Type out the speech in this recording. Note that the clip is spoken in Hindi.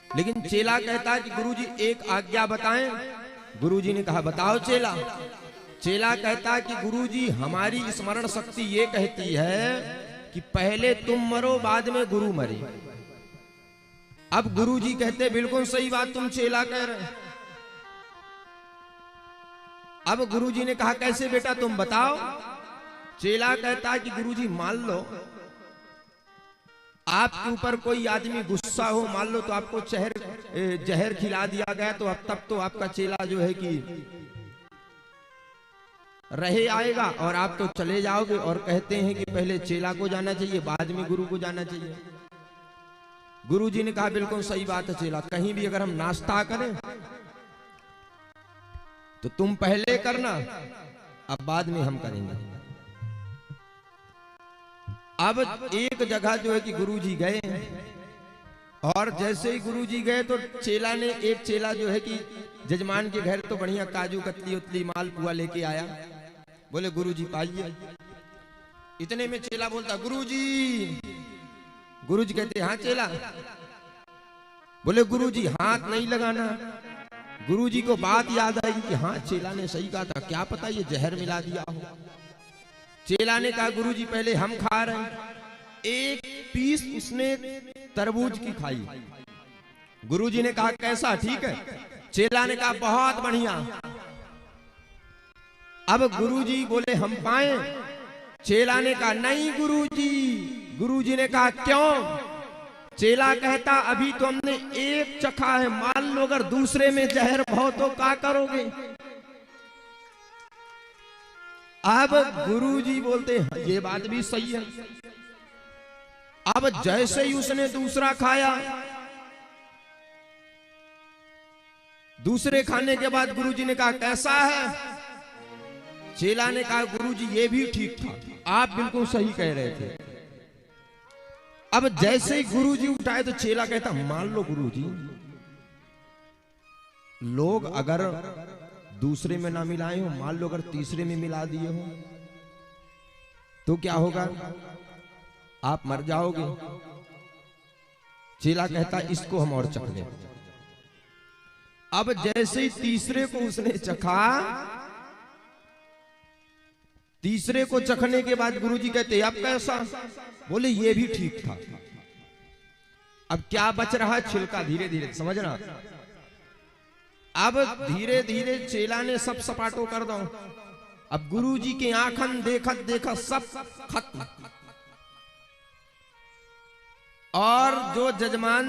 लेकिन चेला कहता है कि गुरुजी एक आज्ञा बताएं। गुरुजी ने कहा बताओ चेला। चेला कहता है कि गुरुजी हमारी स्मरण शक्ति ये कहती है कि पहले तुम मरो बाद में गुरु मरे। अब गुरुजी कहते बिल्कुल सही बात तुम चेला कह रहे हैं। अब गुरुजी ने कहा कैसे बेटा तुम बताओ। चेला कहता है कि गुरुजी मान लो आपके ऊपर कोई आदमी गुस्सा हो, मान लो तो आपको जहर खिला दिया गया, तो अब तब तो आपका चेला जो है कि रहे आएगा और आप तो चले जाओगे। और कहते हैं कि पहले चेला को जाना चाहिए बाद में गुरु को जाना चाहिए। गुरुजी ने कहा बिल्कुल सही बात है चेला, कहीं भी अगर हम नाश्ता करें तो तुम पहले करना, अब बाद में हम करेंगे। अब एक जगह जो है कि गुरुजी गए और जैसे ही गुरुजी गए तो चेला ने, एक चेला जो है कि जजमान के घर तो बढ़िया काजू कतली उतली माल पुआ लेके आया। बोले गुरुजी पाइए। इतने में चेला बोलता गुरुजी। गुरुजी कहते हाँ चेला। बोले गुरुजी हाथ नहीं लगाना। गुरुजी को बात याद आई कि हाँ चेला ने सही कहा था, क्या पता ये जहर मिला दिया हो। चेला ने कहा गुरुजी पहले हम खा रहे हैं। एक पीस उसने तरबूज की खाई। गुरुजी ने कहा कैसा ठीक है। चेला ने कहा बहुत बढ़िया। अब गुरुजी बोले हम पाए। चेला ने कहा नहीं गुरुजी। गुरुजी ने कहा क्यों। चेला कहता अभी तो हमने एक चखा है, मान लो अगर दूसरे में जहर हो तो क्या करोगे। अब गुरुजी बोलते हैं ये बात भी सही है। अब जैसे ही उसने दूसरा खाया, दूसरे खाने के बाद गुरुजी ने कहा कैसा है। चेला ने कहा गुरुजी ये भी ठीक था, आप बिल्कुल सही कह रहे थे। अब जैसे ही गुरुजी उठाए तो चेला कहता मान लो गुरुजी लोग अगर दूसरे में ना मिलाए हो, मान लो अगर तीसरे में मिला दिए हो तो क्या होगा, आप मर जाओगे। चेला कहता इसको हम और चख लें। अब जैसे ही तीसरे को उसने चखा, तीसरे को चखने के बाद गुरुजी कहते अब कैसा। बोले ये भी ठीक था। अब क्या बच रहा, छिलका। धीरे धीरे समझना। अब धीरे धीरे चेला ने सब सपाटो कर दो। अब गुरुजी के आंखन देखत देखत सब खत्म। और जो जजमान